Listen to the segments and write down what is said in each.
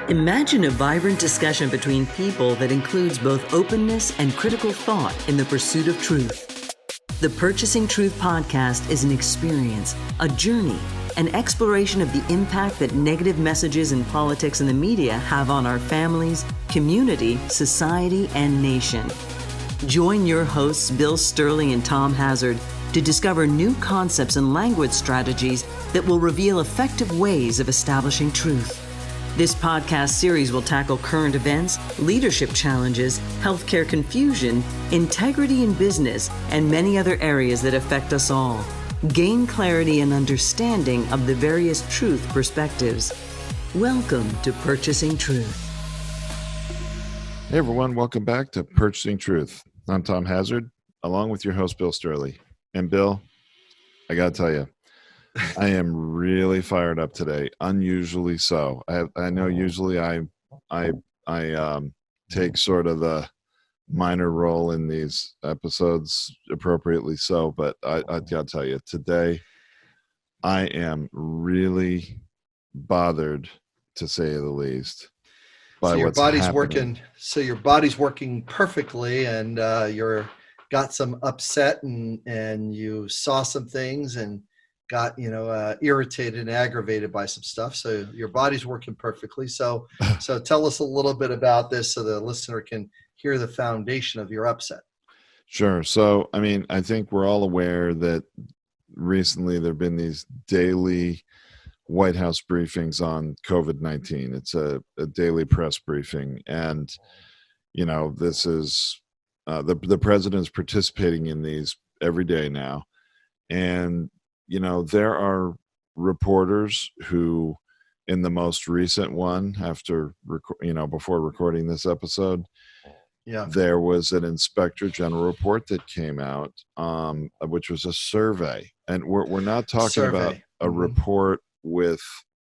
Imagine a vibrant discussion between people that includes both openness and critical thought in the pursuit of truth. The Purchasing Truth podcast is an experience, a journey, an exploration of the impact that negative messages in politics and the media have on our families, community, society, and nation. Join your hosts, Bill Stierle and Tom Hazard, to discover new concepts and language strategies that will reveal effective ways of establishing truth. This podcast series will tackle current events, leadership challenges, healthcare confusion, integrity in business, and many other areas that affect us all. Gain clarity and understanding of the various truth perspectives. Welcome to Purchasing Truth. Hey everyone, welcome back to Purchasing Truth. I'm Tom Hazard, along with your host, Bill Stierle. And Bill, I got to tell you, I am really fired up today, unusually so. I know usually I take sort of the minor role in these episodes, appropriately so, but I got to tell you, today I am really bothered, to say the least, by so your what's body's happening. working. So your body's working perfectly, and you're got some upset, and you saw some things and got irritated and aggravated by some stuff. So your body's working perfectly. So tell us a little bit about this so the listener can hear the foundation of your upset. Sure. So, I mean, I think we're all aware that recently there have been these daily White House briefings on COVID-19. It's a daily press briefing. And, this is the president's participating in these every day now. And, there are reporters who, in the most recent one, before recording this episode, there was an inspector general report that came out, which was a survey. And we're not talking about a report with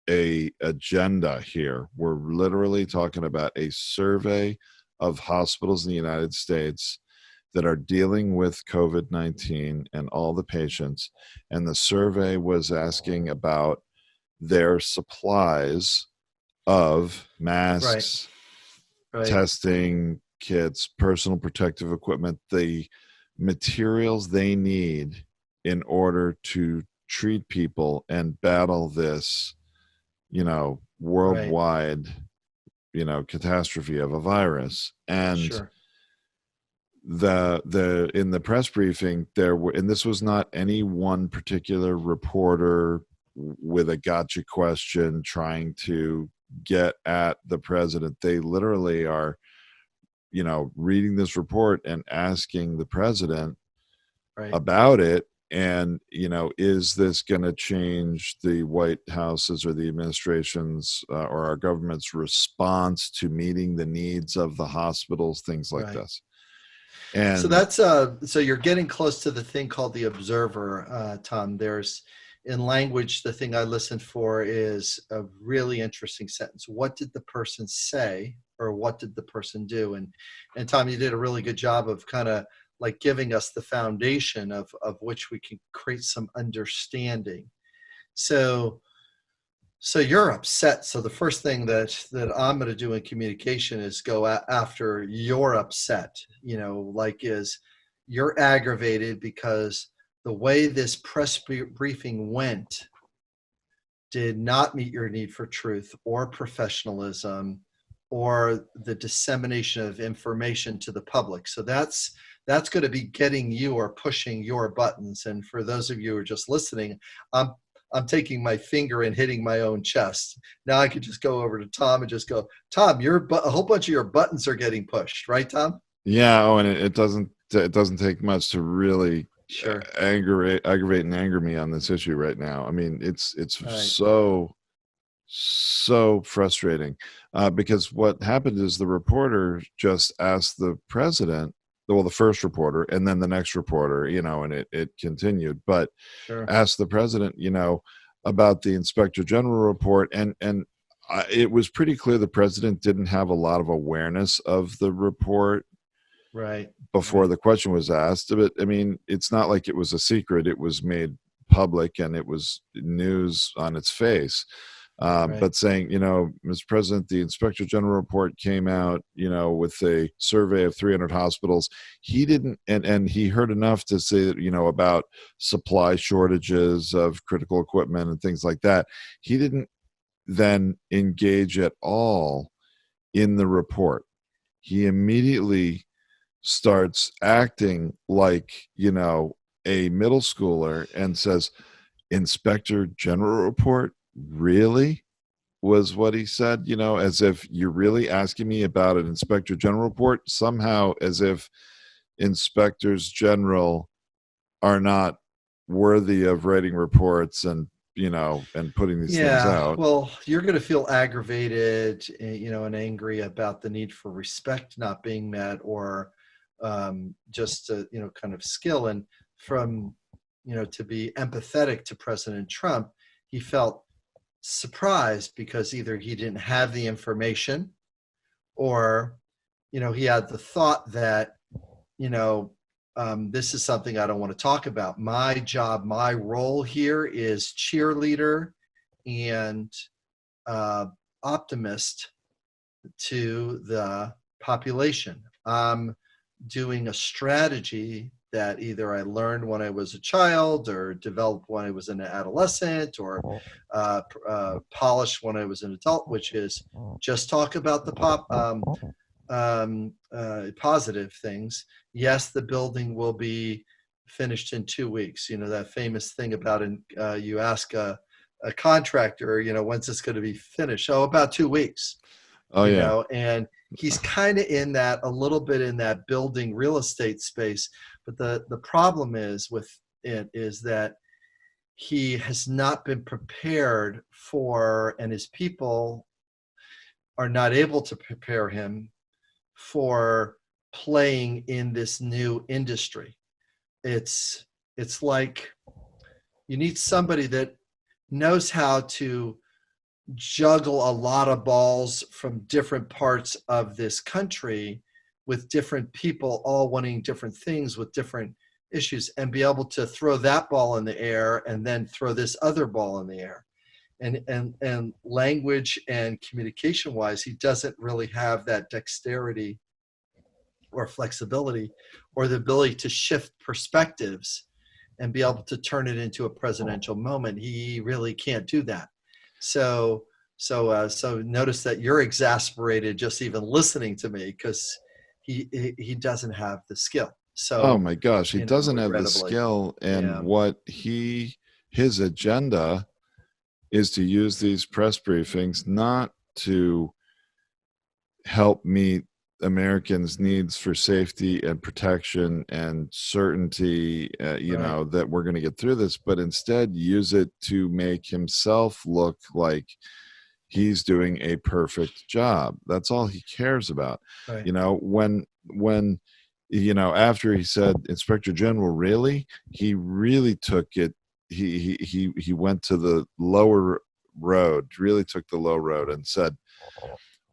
a agenda here. We're literally talking about a survey of hospitals in the United States that are dealing with COVID-19 and all the patients. And the survey was asking about their supplies of masks, right. Testing kits, personal protective equipment, the materials they need in order to treat people and battle this, worldwide, catastrophe of a virus. And sure. the in the press briefing and this was not any one particular reporter with a gotcha question trying to get at the president. They literally are reading this report and asking the president about it. And, is this going to change the White House's or the administration's or our government's response to meeting the needs of the hospitals, things like this? And so that's so you're getting close to the thing called the observer, Tom. There's in language, the thing I listened for is a really interesting sentence. What did the person say, or what did the person do? And Tom, you did a really good job of kind of like giving us the foundation of which we can create some understanding. So you're upset. So the first thing that I'm going to do in communication is go after you're upset, is you're aggravated because the way this press briefing went did not meet your need for truth or professionalism or the dissemination of information to the public. So that's going to be getting you or pushing your buttons. And for those of you who are just listening, I'm taking my finger and hitting my own chest. Now I could just go over to Tom and just go, Tom, a whole bunch of your buttons are getting pushed, right, Tom? Yeah. Oh, and it doesn't take much to really aggravate and anger me on this issue right now. I mean, it's right. so frustrating because what happened is the reporter just asked the president, the first reporter and then the next reporter, and it continued, but asked the president, about the inspector general report. And it was pretty clear the president didn't have a lot of awareness of the report before the question was asked. But I mean, it's not like it was a secret. It was made public and it was news on its face. Right. But saying, Mr. President, the Inspector General report came out, with a survey of 300 hospitals. He didn't, and he heard enough to say that, about supply shortages of critical equipment and things like that. He didn't then engage at all in the report. He immediately starts acting like, a middle schooler and says, Inspector General report? Really? Was what he said, as if you're really asking me about an Inspector General report, somehow as if inspectors general are not worthy of writing reports and, and putting these things out. Well, you're going to feel aggravated, and angry about the need for respect not being met, or just, kind of skill. And from, to be empathetic to President Trump, he felt surprised because either he didn't have the information, or, he had the thought that, this is something I don't want to talk about. My job, my role here is cheerleader and optimist to the population. I'm doing a strategy that either I learned when I was a child, or developed when I was an adolescent, or polished when I was an adult, which is just talk about the positive things. Yes, the building will be finished in 2 weeks. That famous thing about you ask a contractor, when's this going to be finished? Oh, about 2 weeks. Oh, yeah. And he's kind of in that, a little bit in that building real estate space. But the problem is with it is that he has not been prepared for, and his people are not able to prepare him for playing in this new industry. It's like you need somebody that knows how to juggle a lot of balls from different parts of this country, with different people all wanting different things with different issues, and be able to throw that ball in the air and then throw this other ball in the air. And language and communication wise, he doesn't really have that dexterity or flexibility, or the ability to shift perspectives and be able to turn it into a presidential moment. He really can't do that. So notice that you're exasperated just even listening to me, because he doesn't have the skill. So, oh my gosh, he doesn't have the regrettably. skill, and Yeah. what his agenda is to use these press briefings not to help meet Americans' needs for safety and protection and certainty, Right. that we're going to get through this, but instead use it to make himself look like he's doing a perfect job. That's all he cares about. Right. When after he said, Inspector General, really, he really took it. He went to the lower road, really took the low road, and said,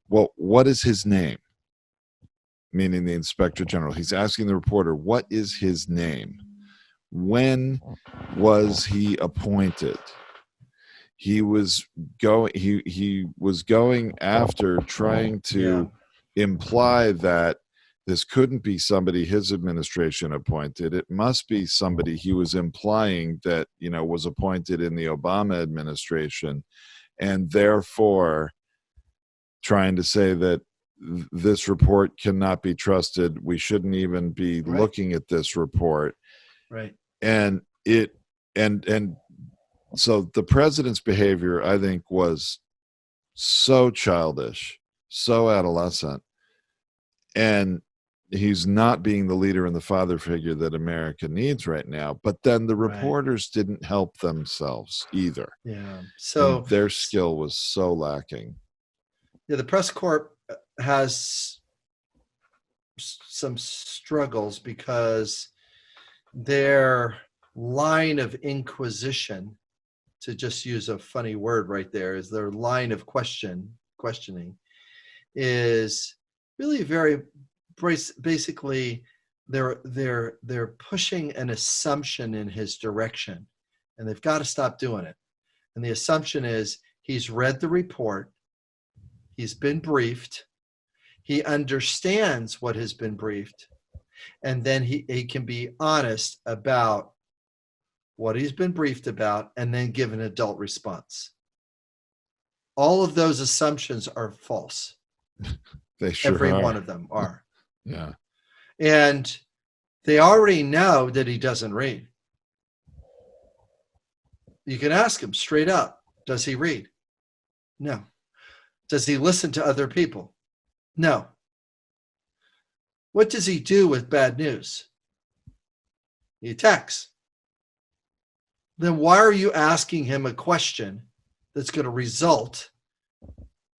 well, what is his name? Meaning the Inspector General. He's asking the reporter, what is his name? When was he appointed? He was going after trying to imply that this couldn't be somebody his administration appointed. It must be somebody he was implying that, was appointed in the Obama administration, and therefore trying to say that this report cannot be trusted. We shouldn't even be looking at this report. Right. And so the president's behavior, I think, was so childish, so adolescent, and he's not being the leader and the father figure that America needs right now. But then the reporters didn't help themselves either. Yeah. So their skill was so lacking. Yeah, the Press Corp has some struggles because their line of inquisition, to just use a funny word right there, is their line of questioning is really very basically they're pushing an assumption in his direction, and they've got to stop doing it. And the assumption is He's read the report. He's been briefed. He understands what has been briefed. And then he can be honest about what he's been briefed about and then give an adult response. All of those assumptions are false. They sure Every are. one of them are. Yeah. And they already know that he doesn't read. You can ask him straight up, does he read? No. Does he listen to other people? No. What does he do with bad news? He attacks. Then why are you asking him a question that's going to result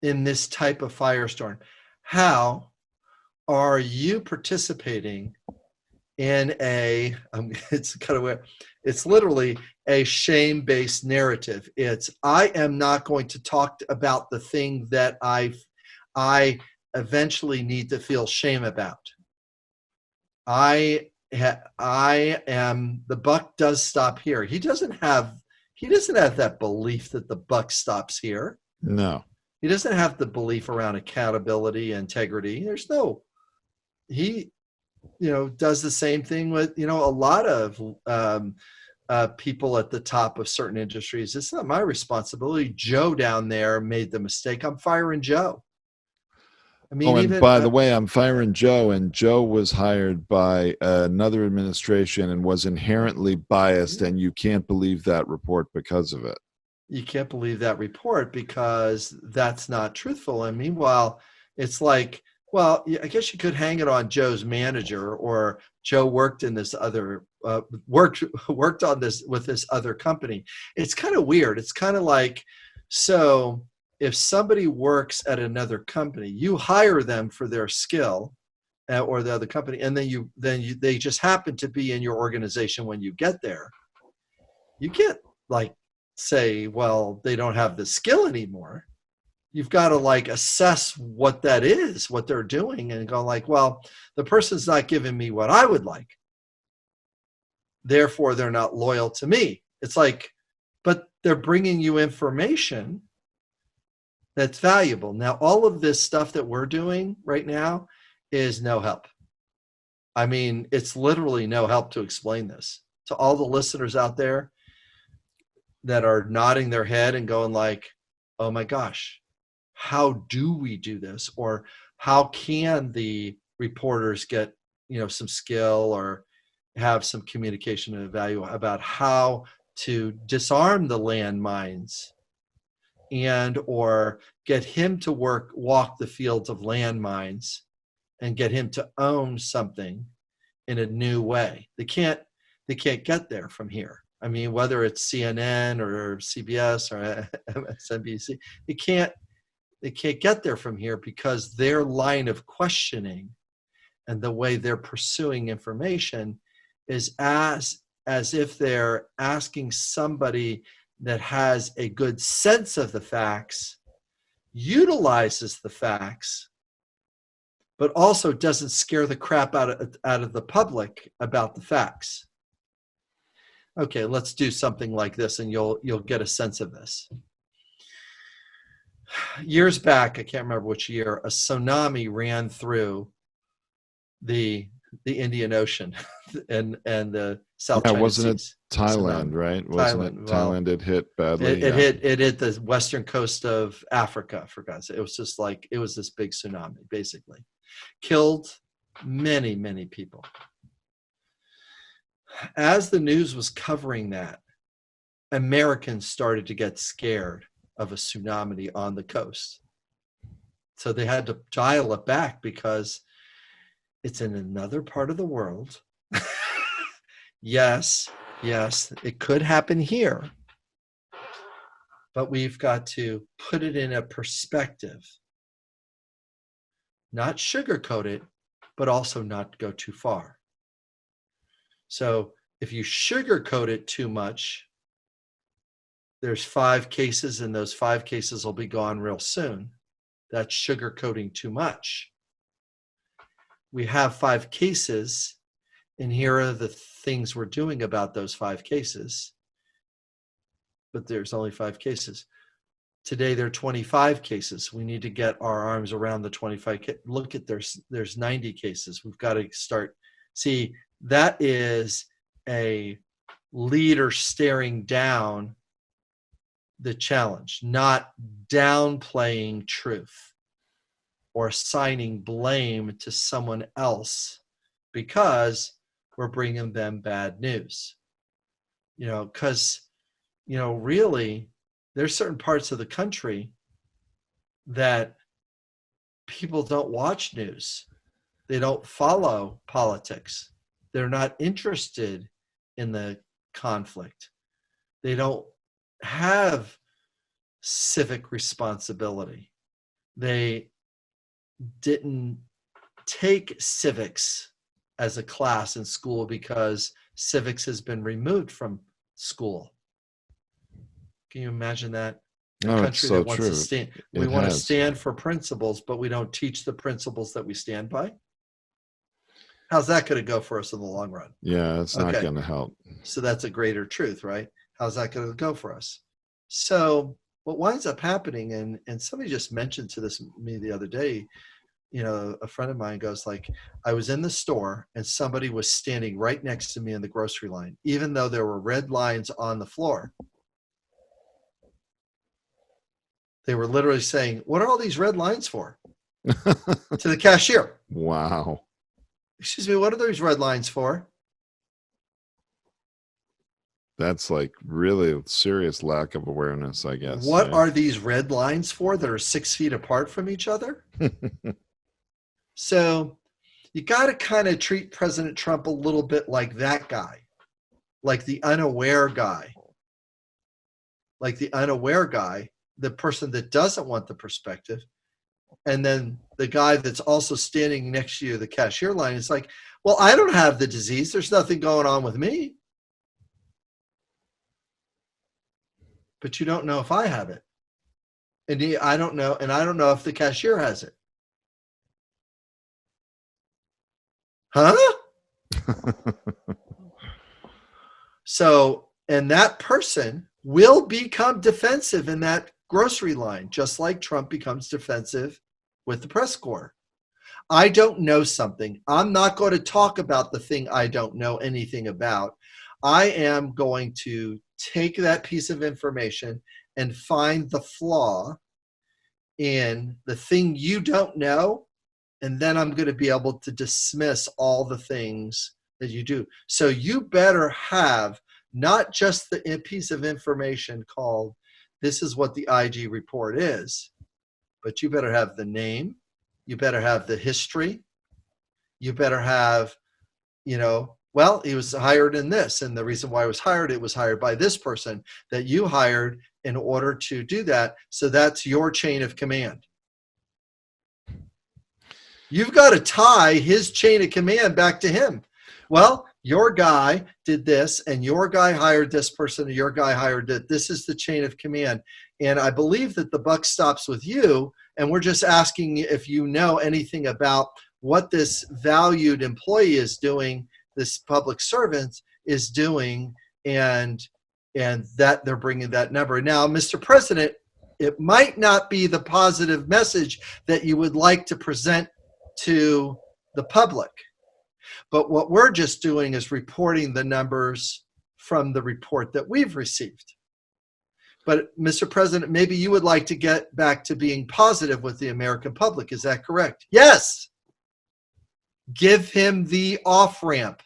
in this type of firestorm? How are you participating in it's kind of weird. It's literally a shame-based narrative. It's, I am not going to talk about the thing that I eventually need to feel shame about. I am, the buck does stop here. He doesn't have that belief that the buck stops here. No. He doesn't have the belief around accountability, integrity. He does the same thing with, a lot of people at the top of certain industries. It's not my responsibility. Joe down there made the mistake. I'm firing Joe. I mean, and by the way, I'm firing Joe, and Joe was hired by another administration and was inherently biased, and you can't believe that report because of it. You can't believe that report because that's not truthful. And meanwhile, it's like, well, I guess you could hang it on Joe's manager, or Joe worked in this other worked on this with this other company. It's kind of weird. It's kind of like, so if somebody works at another company, you hire them for their skill, or the other company, and then they just happen to be in your organization when you get there. You can't like say, well, they don't have the skill anymore. You've got to like assess what that is, what they're doing, and go like, well, the person's not giving me what I would like. Therefore, they're not loyal to me. It's like, but they're bringing you information that's valuable. Now, all of this stuff that we're doing right now is no help. I mean, it's literally no help to explain this to all the listeners out there that are nodding their head and going like, oh my gosh, how do we do this? Or how can the reporters get, some skill or have some communication and value about how to disarm the landmines, and or get him to walk the fields of landmines and get him to own something in a new way. They can't get there from here. I mean, whether it's CNN or CBS or MSNBC, they can't get there from here because their line of questioning and the way they're pursuing information is as if they're asking somebody that has a good sense of the facts, utilizes the facts, but also doesn't scare the crap out of the public about the facts. Okay, let's do something like this and you'll get a sense of this. Years back, I can't remember which year, a tsunami ran through the Indian Ocean and the South China Sea. Wasn't it Thailand, right? Thailand had hit badly. It hit the western coast of Africa, for God's sake. It was just like, it was this big tsunami, basically. Killed many, many people. As the news was covering that, Americans started to get scared of a tsunami on the coast. So they had to dial it back because it's in another part of the world. Yes, it could happen here. But we've got to put it in a perspective. Not sugarcoat it, but also not go too far. So if you sugarcoat it too much, there's 5 cases and those 5 cases will be gone real soon. That's sugarcoating too much. We have 5 cases, and here are the things we're doing about those 5 cases. But there's only 5 cases. Today there are 25 cases. We need to get our arms around the 25. Look at there's 90 cases. We've got to start. See, that is a leader staring down the challenge, not downplaying truth or assigning blame to someone else because we're bringing them bad news. Because, really, there's certain parts of the country that people don't watch news. They don't follow politics. They're not interested in the conflict. They don't have civic responsibility. They didn't take civics as a class in school because civics has been removed from school. Can you imagine that? A country so that wants true. to stand. We want to stand for principles, but we don't teach the principles that we stand by. How's that going to go for us in the long run? Yeah, it's not going to help. So that's a greater truth, right? How's that going to go for us? So what winds up happening, and somebody just mentioned to me the other day, a friend of mine goes like, I was in the store and somebody was standing right next to me in the grocery line, even though there were red lines on the floor. They were literally saying, what are all these red lines for? To the cashier. Wow. Excuse me, what are these red lines for? That's like really a serious lack of awareness, I guess. What are these red lines for that are 6 feet apart from each other? So you got to kind of treat President Trump a little bit like that guy, like the unaware guy, the person that doesn't want the perspective. And then the guy that's also standing next to you, the cashier line, is like, well, I don't have the disease. There's nothing going on with me. But you don't know if I have it. And I don't know if the cashier has it. Huh? So, and that person will become defensive in that grocery line, just like Trump becomes defensive with the Press Corp. I don't know something. I'm not going to talk about the thing I don't know anything about. I am going to take that piece of information and find the flaw in the thing you don't know, and then I'm going to be able to dismiss all the things that you do. So you better have not just the piece of information called, this is what the IG report is, but you better have the name, you better have the history, you better have, well, he was hired in this, and the reason why it was hired by this person that you hired in order to do that. So that's your chain of command. You've got to tie his chain of command back to him. Well, your guy did this, and your guy hired this person, and your guy hired it. This is the chain of command. And I believe that the buck stops with you, and we're just asking if you know anything about what this valued employee is doing, this public servant is doing, and that they're bringing that number. Now, Mr. President, it might not be the positive message that you would like to present to the public. But what we're just doing is reporting the numbers from the report that we've received. But Mr. President, maybe you would like to get back to being positive with the American public. Is that correct? Yes. Give him the off-ramp.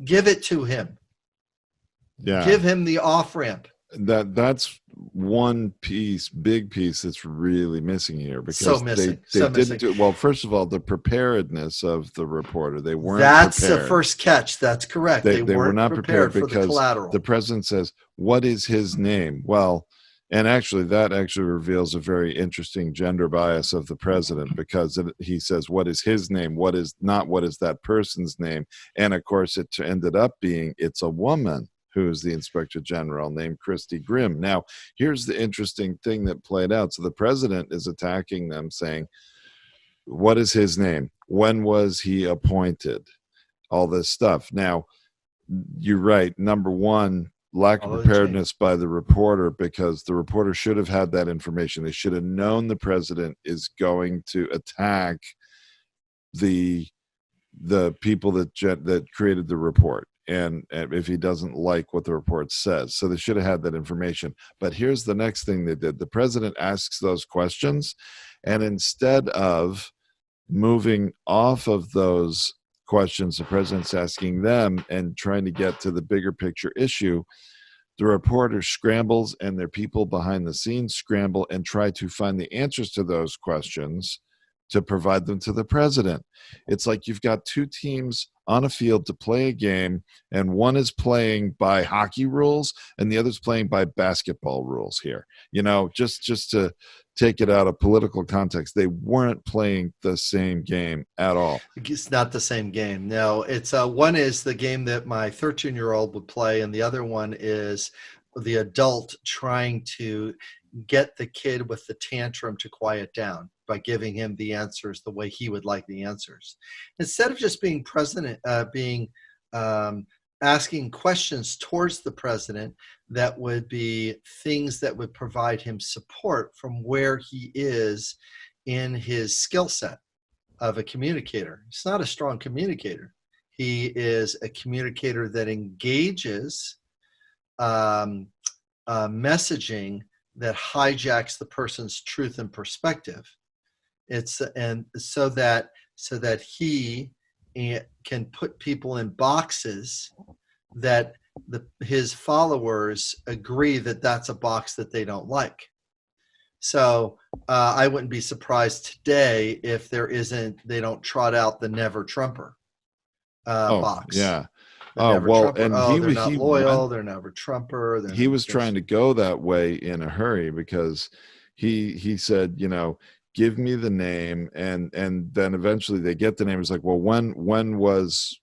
Give it to him. Yeah. Give him the off-ramp. That's one big piece that's really missing here, because they didn't do well. First of all, the preparedness of the reporter, they weren't. That's prepared. the first catch. That's correct. They were not prepared for because the collateral. The president says, "What is his name?" Well, and that actually reveals a very interesting gender bias of the president, because he says, "What is his name?" What is that person's name? And of course, it ended up being it's a woman who's the inspector general named Christy Grimm. Now, here's the interesting thing that played out. So the president is attacking them, saying, what is his name? When was he appointed? All this stuff. Now, you're right. Number one, lack of Follow the chain. preparedness by the reporter, because the reporter should have had that information. They should have known the president is going to attack the people that created the report, and if he doesn't like what the report says. So they should have had that information. But here's the next thing they did. The president asks those questions, and instead of moving off of those questions the president's asking them and trying to get to the bigger picture issue, the reporter scrambles, and their people behind the scenes scramble and try to find the answers to those questions to provide them to the president. It's like you've got two teams on a field to play a game, and one is playing by hockey rules and the other's playing by basketball rules here. Just to take it out of political context, they weren't playing the same game at all. It's not the same game. No, it's one is the game that my 13-year-old would play, and the other one is the adult trying to get the kid with the tantrum to quiet down by giving him the answers the way he would like the answers, instead of just being asking questions towards the president that would be things that would provide him support from where he is in his skill set of a communicator. He's not a strong communicator. He is a communicator that engages messaging that hijacks the person's truth and perspective. And so that he can put people in boxes that his followers agree that that's a box that they don't like. So I wouldn't be surprised today if they don't trot out the never Trumper box. Yeah. They're not loyal. Went, they're never Trumper. He was trying to go that way in a hurry, because he said, give me the name, and then eventually they get the name. It's like, well, when was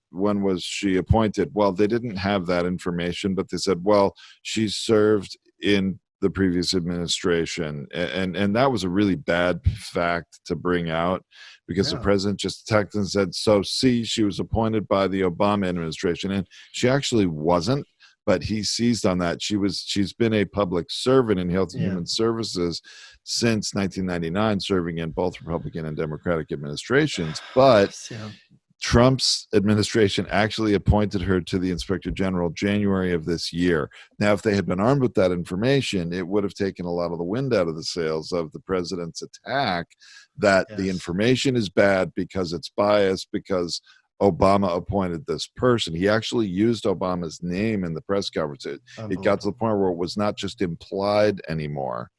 she appointed? Well, they didn't have that information, but they said, well, she served in the previous administration, and that was a really bad fact to bring out, because the president just texted and said, so see, she was appointed by the Obama administration, and she actually wasn't. But he seized on that. She's been a public servant in Health and Human Services since 1999, serving in both Republican and Democratic administrations. But Trump's administration actually appointed her to the Inspector General January of this year. Now, if they had been armed with that information, it would have taken a lot of the wind out of the sails of the president's attack that the information is bad because it's biased, because Obama appointed this person. He actually used Obama's name in the press conference. It got to the point where it was not just implied anymore.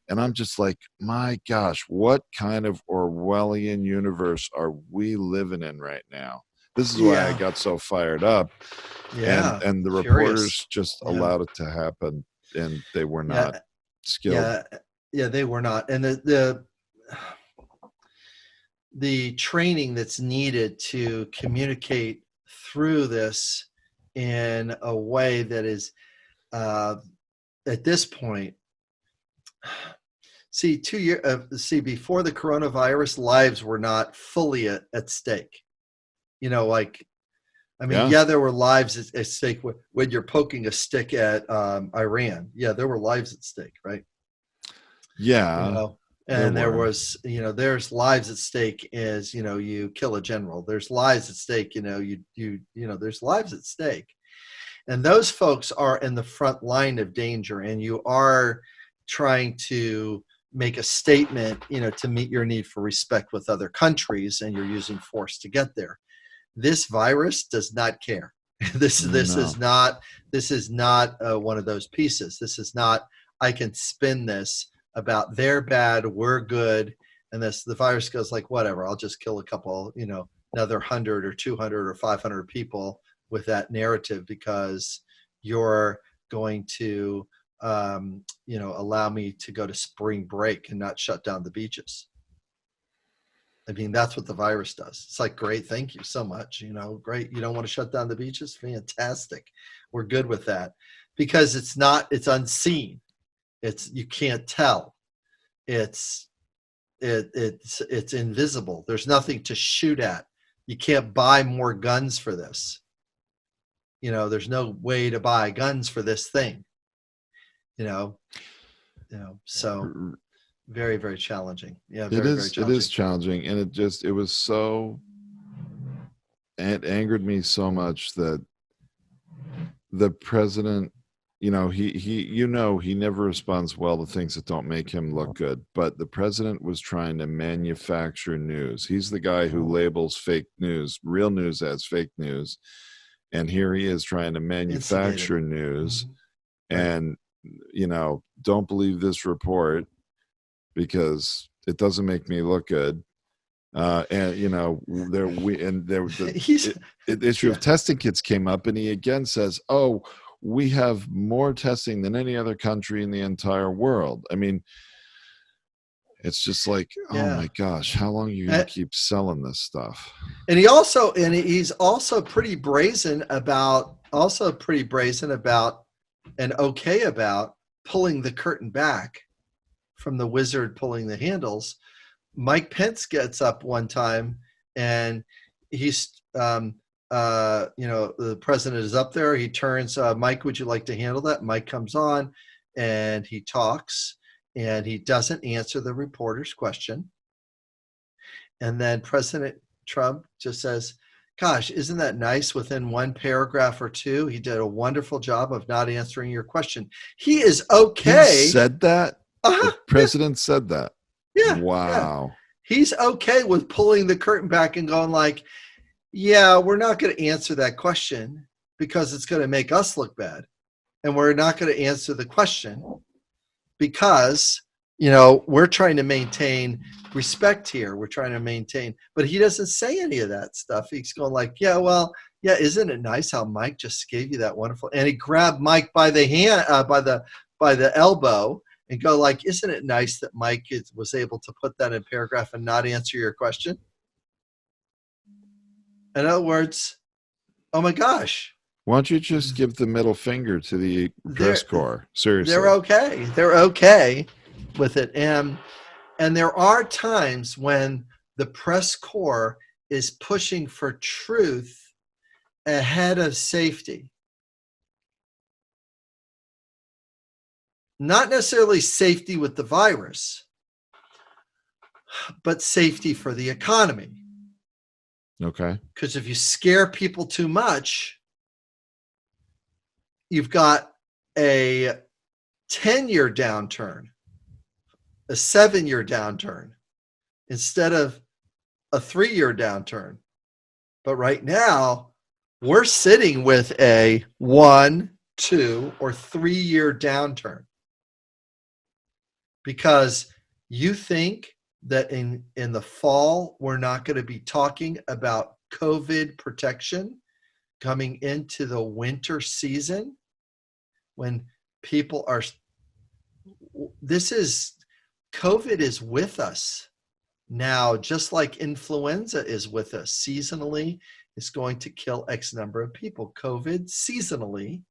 And I'm just like, my gosh, what kind of Orwellian universe are we living in right now? This is why I got so fired up. Yeah. And the reporters just allowed it to happen, and they were not skilled. Yeah, they were not. And the training that's needed to communicate through this in a way that is, at this point, before the coronavirus, lives were not fully at stake. There were lives at stake when you're poking a stick at Iran. Yeah, there were lives at stake, right? Yeah. And there's lives at stake as, you kill a general. There's lives at stake, there's lives at stake. And those folks are in the front line of danger, and you are trying to make a statement, to meet your need for respect with other countries, and you're using force to get there. This virus does not care. This is not one of those pieces. This is not, I can spin this about they're bad, we're good, and the virus goes like, whatever, I'll just kill a couple, another 100 or 200 or 500 people with that narrative, because you're going to allow me to go to spring break and not shut down the beaches. I mean, that's what the virus does. It's like, great, thank you so much. Great. You don't want to shut down the beaches? Fantastic. We're good with that, because it's unseen. You can't tell. It's invisible. There's nothing to shoot at. You can't buy more guns for this. there's no way to buy guns for this thing, so very, very challenging. Yeah, very, very It is challenging. challenging, and it was so, it angered me so much that the president, he never responds well to things that don't make him look good, but the president was trying to manufacture news. He's the guy who labels fake news, real news, as fake news, and here he is trying to manufacture news. Mm-hmm. Right. And don't believe this report because it doesn't make me look good. And the issue of testing kits came up, and he again says, "Oh, we have more testing than any other country in the entire world." I mean, it's just like, oh my gosh, how long are you going to keep selling this stuff? And he's also pretty brazen about, and okay about pulling the curtain back from the wizard pulling the handles. Mike Pence gets up one time, and he's, the president is up there. He turns, Mike, would you like to handle that? Mike comes on, and he talks, and he doesn't answer the reporter's question. And then President Trump just says, "Gosh, isn't that nice? Within one paragraph or two, he did a wonderful job of not answering your question." He is okay. He said that? The president said that? Yeah. Wow. Yeah. He's okay with pulling the curtain back and going like, yeah, we're not going to answer that question because it's going to make us look bad. And we're not going to answer the question because, we're trying to maintain respect here. We're trying to maintain, but he doesn't say any of that stuff. He's going like, yeah, well, yeah, isn't it nice how Mike just gave you that wonderful, and he grabbed Mike by the hand, by the elbow, and go like, isn't it nice that Mike was able to put that in paragraph and not answer your question? In other words, oh my gosh. Why don't you just give the middle finger to the press corps? Seriously. They're okay. They're okay with it. And there are times when the press corps is pushing for truth ahead of safety. Not necessarily safety with the virus, but safety for the economy. Okay. Because if you scare people too much, you've got a 10-year downturn, a 7-year downturn, instead of a 3-year downturn. But right now, we're sitting with a 1, 2, or 3-year downturn. Because you think that in the fall, we're not going to be talking about COVID protection coming into the winter season when people are, COVID is with us now, just like influenza is with us. Seasonally, it's going to kill X number of people. COVID seasonally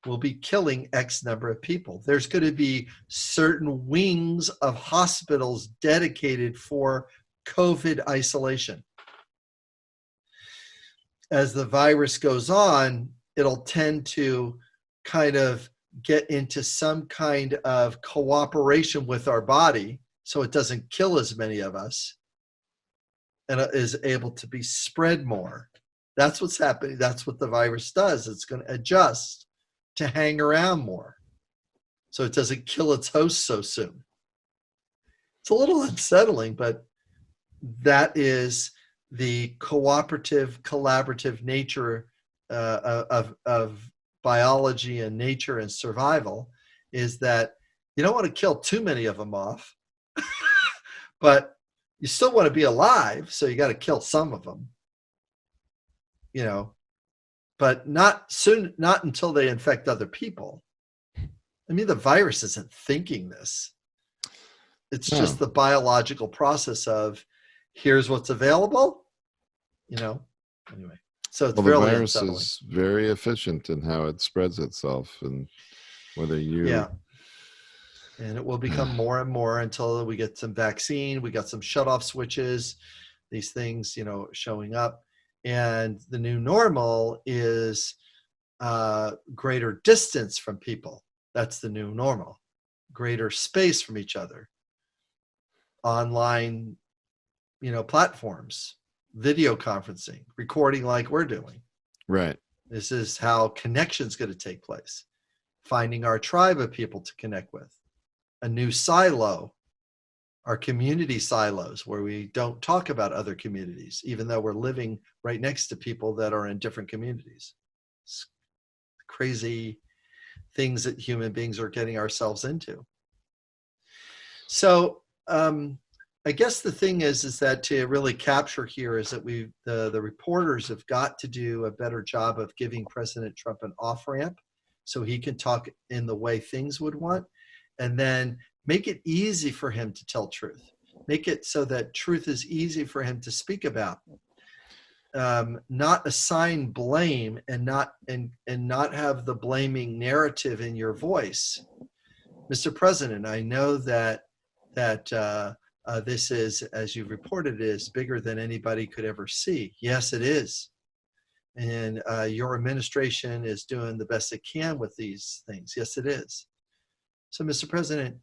will be killing X number of people. There's going to be certain wings of hospitals dedicated for COVID isolation. As the virus goes on, it'll tend to kind of get into some kind of cooperation with our body so it doesn't kill as many of us and is able to be spread more. That's what's happening. That's what the virus does. It's going to adjust to hang around more so it doesn't kill its host so soon. It's a little unsettling, but that is the cooperative, collaborative nature of biology and nature and survival, is that you don't want to kill too many of them off, but you still want to be alive, so you got to kill some of them, but not soon, not until they infect other people. I mean, the virus isn't thinking this. It's just the biological process of here's what's available, anyway. So it's really the virus unsettling. is very efficient in how it spreads itself, and whether you and it will become more and more until we get some vaccine. We got some shut off switches, these things, showing up. And the new normal is greater distance from people. That's the new normal. Greater space from each other. Online, platforms, video conferencing, recording like we're doing. Right. This is how connection's going to take place. Finding our tribe of people to connect with. A new silo, our community silos, where we don't talk about other communities, even though we're living right next to people that are in different communities. It's crazy things that human beings are getting ourselves into. So I guess the thing is that to really capture here is that the reporters have got to do a better job of giving President Trump an off-ramp so he can talk in the way things would want, and then make it easy for him to tell truth. Make it so that truth is easy for him to speak about. Not assign blame and not have the blaming narrative in your voice. Mr. President, I know that this is, as you reported, is bigger than anybody could ever see. Yes, it is. And your administration is doing the best it can with these things. Yes, it is. So, Mr. President,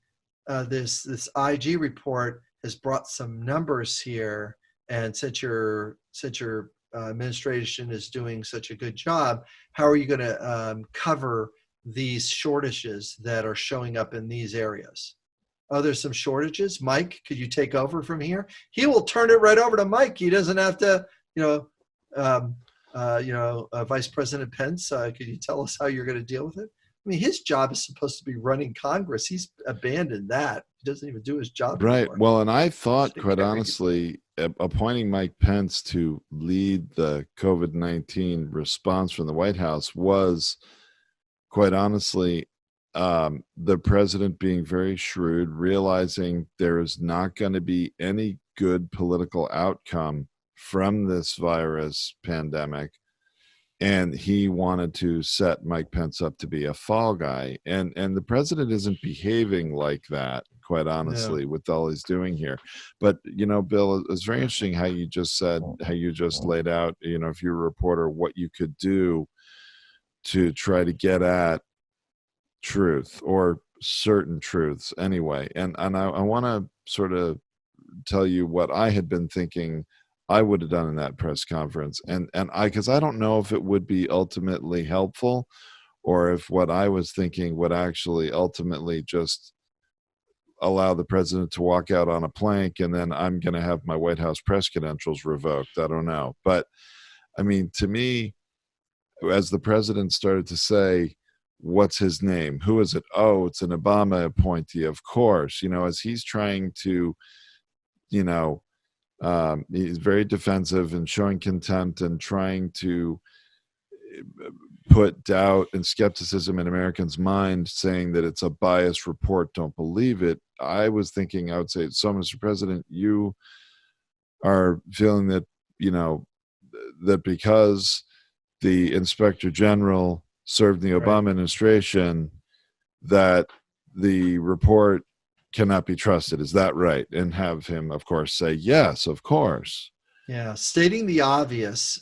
this IG report has brought some numbers here, and since your administration is doing such a good job, how are you going to cover these shortages that are showing up in these areas? Oh, there's some shortages. Mike, could you take over from here? He will turn it right over to Mike. He doesn't have to, Vice President Pence, could you tell us how you're going to deal with it? I mean, his job is supposed to be running Congress. He's abandoned that. He doesn't even do his job Right. anymore. Well, and I thought, quite honestly, appointing Mike Pence to lead the COVID-19 response from the White House was, quite honestly, the president being very shrewd, realizing there is not going to be any good political outcome from this virus pandemic. And he wanted to set Mike Pence up to be a fall guy. And the president isn't behaving like that, quite honestly, with all he's doing here. But, Bill, it's very interesting how you just said, how you just laid out, if you're a reporter, what you could do to try to get at truth or certain truths anyway. And I want to sort of tell you what I had been thinking I would have done in that press conference. And because I don't know if it would be ultimately helpful or if what I was thinking would actually ultimately just allow the president to walk out on a plank and then I'm going to have my White House press credentials revoked. I don't know. But I mean, to me, as the president started to say, what's his name? Who is it? Oh, it's an Obama appointee, of course. As he's trying to, he's very defensive and showing contempt and trying to put doubt and skepticism in Americans' mind, saying that it's a biased report, don't believe it. I was thinking, I would say, so, Mr. President, you are feeling that, that because the Inspector General served in the Obama administration, that the report cannot be trusted. Is that right? And have him, of course, say, yes, of course. Yeah, stating the obvious.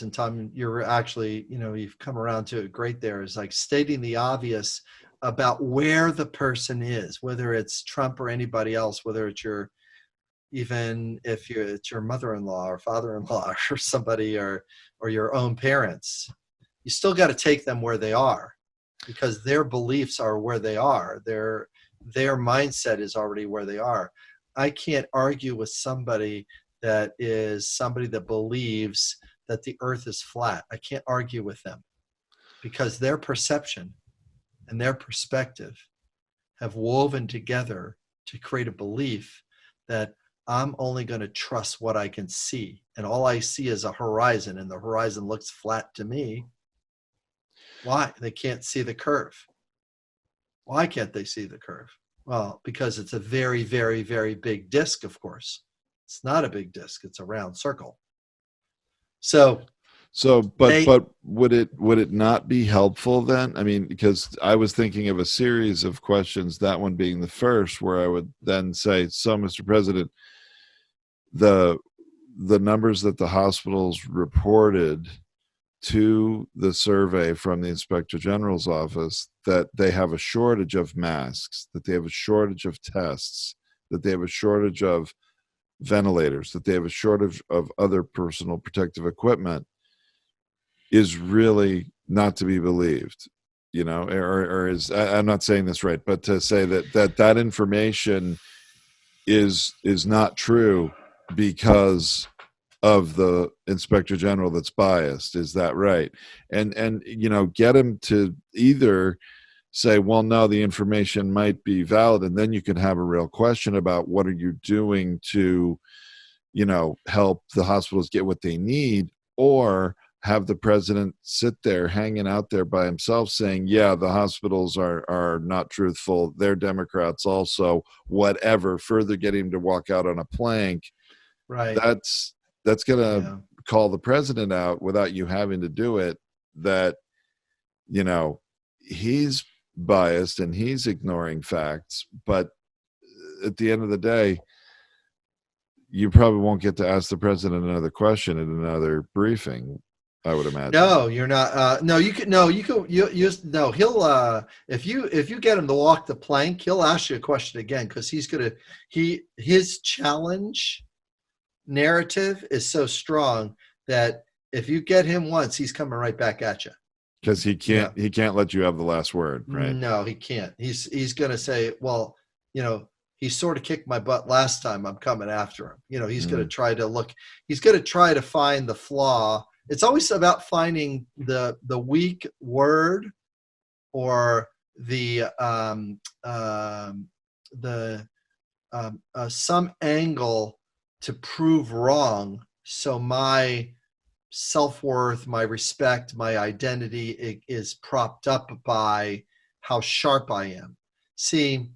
And Tom, you're actually, you've come around to it great there, is like stating the obvious about where the person is, whether it's Trump or anybody else, whether it's it's your mother-in-law or father-in-law or somebody or your own parents. You still got to take them where they are, because their beliefs are where they are. Their mindset is already where they are. I can't argue with somebody that believes that the earth is flat. I can't argue with them, because their perception and their perspective have woven together to create a belief that I'm only going to trust what I can see. And all I see is a horizon, and the horizon looks flat to me. Why? They can't see the curve. Why can't they see the curve? Well, because it's a very, very, very big disc, of course. It's not a big disc. It's a round circle. But would it not be helpful then? I mean, because I was thinking of a series of questions, that one being the first, where I would then say, so, Mr. President, the the numbers that the hospitals reported to the survey from the Inspector General's office, that they have a shortage of masks, that they have a shortage of tests, that they have a shortage of ventilators, that they have a shortage of other personal protective equipment, is really not to be believed, or is, I'm not saying this right, but to say that information is not true because of the Inspector General that's biased. Is that right? And get him to either say, well, no, the information might be valid, and then you can have a real question about what are you doing to help the hospitals get what they need, or have the president sit there hanging out there by himself saying, yeah, the hospitals are not truthful, they're Democrats also, whatever, further get him to walk out on a plank. Right. That's going to call the president out without you having to do it, that, he's biased and he's ignoring facts. But at the end of the day, you probably won't get to ask the president another question in another briefing, I would imagine. No, you're not. No, you can. No, you can. No. He'll. If you get him to walk the plank, he'll ask you a question again, because his challenge narrative is so strong that if you get him once, he's coming right back at you. Because he can't let you have the last word, right? No, he can't. He's going to say, well, he sort of kicked my butt last time, I'm coming after him. He's going to try to look. He's going to try to find the flaw. It's always about finding the weak word, or the some angle to prove wrong, so my self-worth, my respect, my identity is propped up by how sharp I am. See,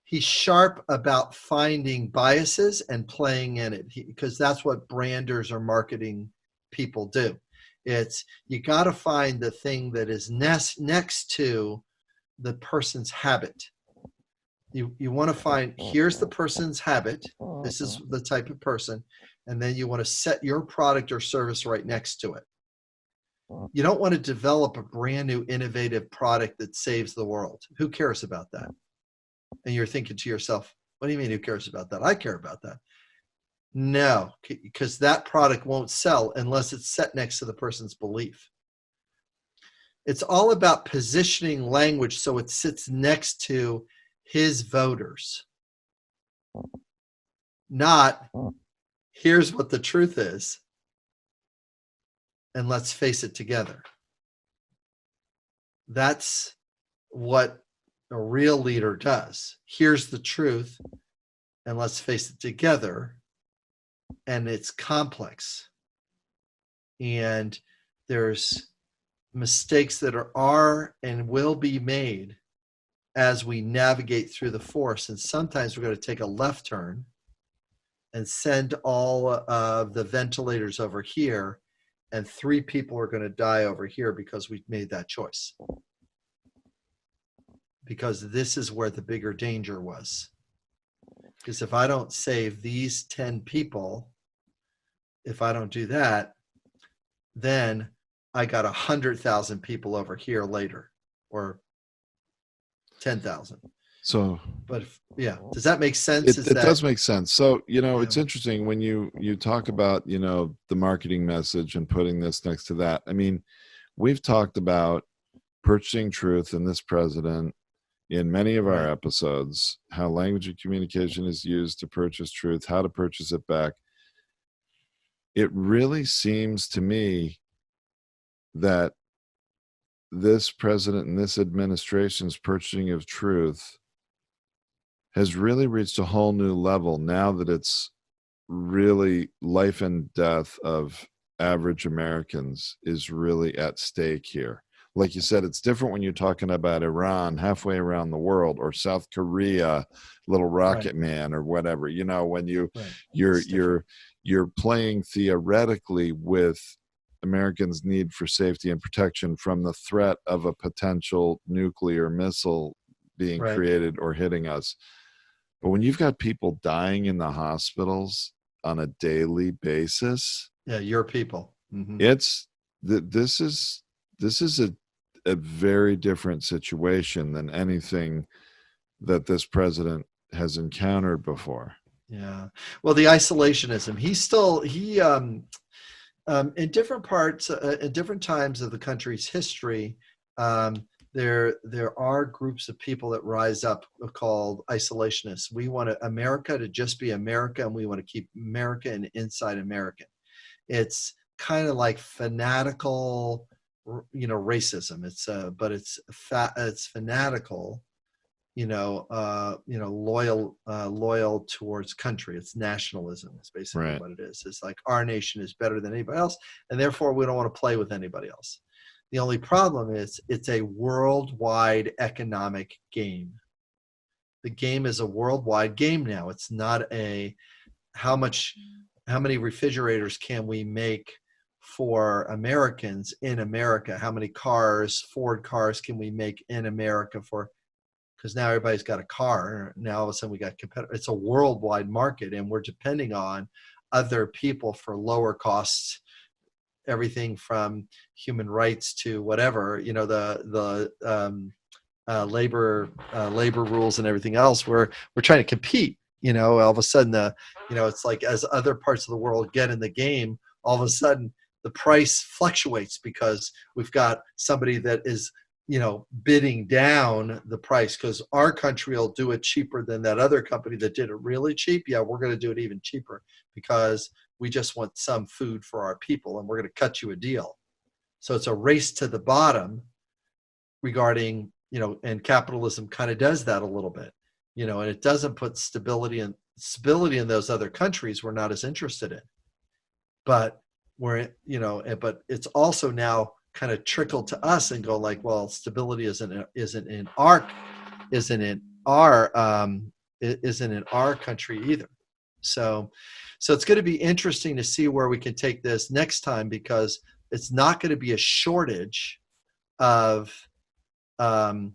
he's sharp about finding biases and playing in it, because that's what branders or marketing people do. It's, you got to find the thing that is next to the person's habit. You want to find, here's the person's habit, this is the type of person, and then you want to set your product or service right next to it. You don't want to develop a brand new innovative product that saves the world. Who cares about that? And you're thinking to yourself, what do you mean who cares about that? I care about that. No, because that product won't sell unless it's set next to the person's belief. It's all about positioning language so it sits next to his voters, not here's what the truth is and let's face it together. That's what a real leader does. Here's the truth and let's face it together. And it's complex, and there's mistakes that are and will be made as we navigate through the forest. And sometimes we're going to take a left turn and send all of the ventilators over here, and 3 people are going to die over here because we've made that choice. Because this is where the bigger danger was. Because if I don't save these 10 people, if I don't do that, then I got 100,000 people over here later, or 10,000. So, but does that make sense? It does make sense. So, it's interesting when you talk about, the marketing message and putting this next to that. I mean, we've talked about purchasing truth in this president in many of our episodes, how language and communication is used to purchase truth, how to purchase it back. It really seems to me that this president and this administration's purchasing of truth has really reached a whole new level now that it's really life and death of average Americans is really at stake here. Like you said, it's different when you're talking about Iran halfway around the world, or South Korea, little rocket man, or whatever. When you're playing theoretically with Americans' need for safety and protection from the threat of a potential nuclear missile being created or hitting us. But when you've got people dying in the hospitals, on a daily basis. Yeah, your people. Mm-hmm. It's this is a very different situation than anything that this president has encountered before. Yeah. Well, the isolationism. In different parts, in different times of the country's history, there are groups of people that rise up called isolationists. We want America to just be America, and we want to keep America and inside American. It's kind of like fanatical, racism. It's fanatical, loyal towards country. It's nationalism. It's basically Right. what it is. It's like our nation is better than anybody else, and therefore we don't want to play with anybody else. The only problem is it's a worldwide economic game. The game is a worldwide game now. It's not how many refrigerators can we make for Americans in America? How many Ford cars can we make in America because now everybody's got a car. Now all of a sudden we got competitors. It's a worldwide market, and we're depending on other people for lower costs, everything from human rights to whatever, the labor rules and everything else. We're trying to compete. All of a sudden, it's like as other parts of the world get in the game, all of a sudden the price fluctuates because we've got somebody that is bidding down the price because our country will do it cheaper than that other company that did it really cheap. Yeah, we're going to do it even cheaper because we just want some food for our people, and we're going to cut you a deal. So it's a race to the bottom regarding, and capitalism kind of does that a little bit, and it doesn't put stability in those other countries we're not as interested in. But but it's also now kind of trickled to us and go like, well, stability isn't in our country either. So it's going to be interesting to see where we can take this next time, because it's not going to be a shortage of press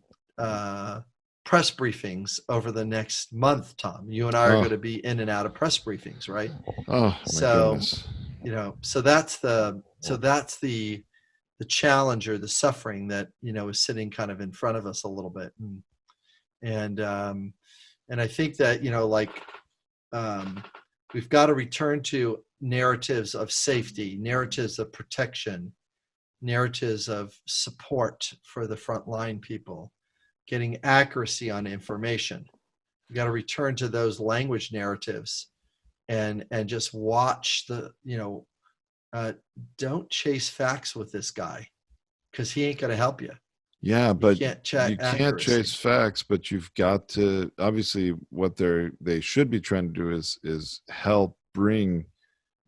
briefings over the next month, Tom. You and I are going to be in and out of press briefings, right? Oh, my goodness. So that's the challenge or the suffering that is sitting kind of in front of us a little bit, and I think that we've got to return to narratives of safety, narratives of protection, narratives of support for the frontline people, getting accuracy on information. We got to return to those language narratives, and just watch don't chase facts with this guy, because he ain't going to help you. Yeah, but you can't chase facts, but you've got to, obviously what they should be trying to do is help bring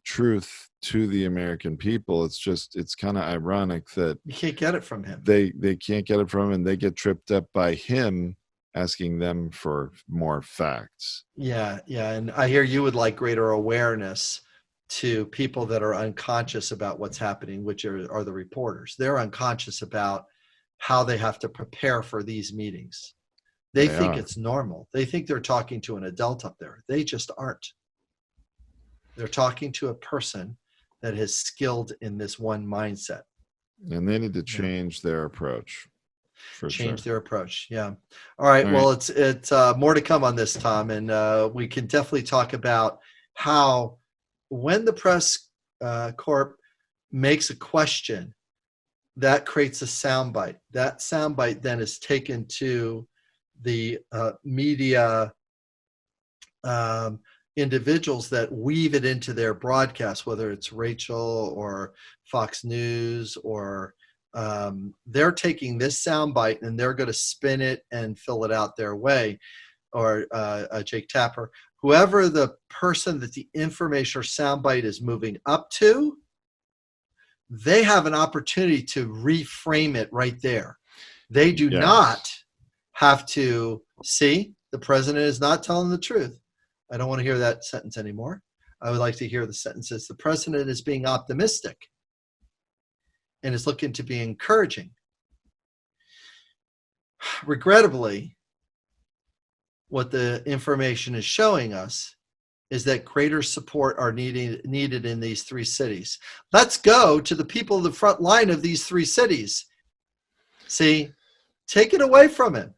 truth to the American people. It's kind of ironic that you can't get it from him. They can't get it from him, and they get tripped up by him asking them for more facts. Yeah. And I hear you would like greater awareness to people that are unconscious about what's happening, which are the reporters. They're unconscious about how they have to prepare for these meetings. They think it's normal. They think they're talking to an adult up there. They just aren't. They're talking to a person that is skilled in this one mindset. And they need to change their approach. Their approach. Yeah. All right. Well, it's more to come on this, Tom, and we can definitely talk about how when the Press Corp makes a question, that creates a soundbite. That soundbite then is taken to the media individuals that weave it into their broadcast, whether it's Rachel or Fox News, or they're taking this soundbite and they're going to spin it and fill it out their way, or Jake Tapper, whoever the person that the information or soundbite is moving up to, they have an opportunity to reframe it right there. They do not have to see the president is not telling the truth. I don't want to hear that sentence anymore. I would like to hear the sentences. The president is being optimistic and is looking to be encouraging. Regrettably, what the information is showing us is that greater support are needed in these 3 cities. Let's go to the people in the front line of these 3 cities. See, take it away from him.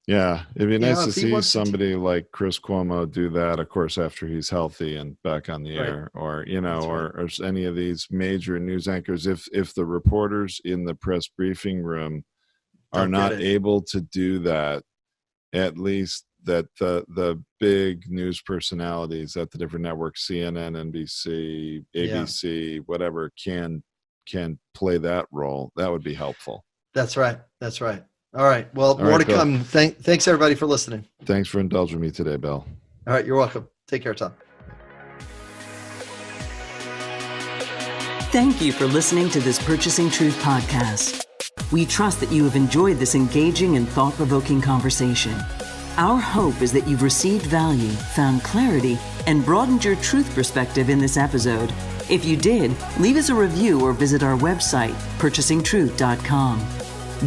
Yeah, it'd be nice to see wants to somebody like Chris Cuomo do that, of course, after he's healthy and back on the Right. air, or That's or any of these major news anchors. If the reporters in the press briefing room are Don't get not it. able to do that, at least that the big news personalities at the different networks, CNN, NBC, ABC, whatever, can play that role, that would be helpful. That's right. That's right. All right. Well, All more right, to Bill. come. Thanks everybody for listening. Thanks for indulging me today, Bill. All right. You're welcome. Take care, Tom. Thank you for listening to this Purchasing Truth podcast. We trust that you have enjoyed this engaging and thought-provoking conversation. Our hope is that you've received value, found clarity, and broadened your truth perspective in this episode. If you did, leave us a review or visit our website, purchasingtruth.com.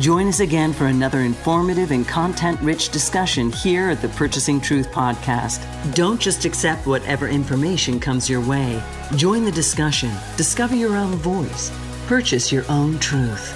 Join us again for another informative and content-rich discussion here at the Purchasing Truth podcast. Don't just accept whatever information comes your way. Join the discussion. Discover your own voice. Purchase your own truth.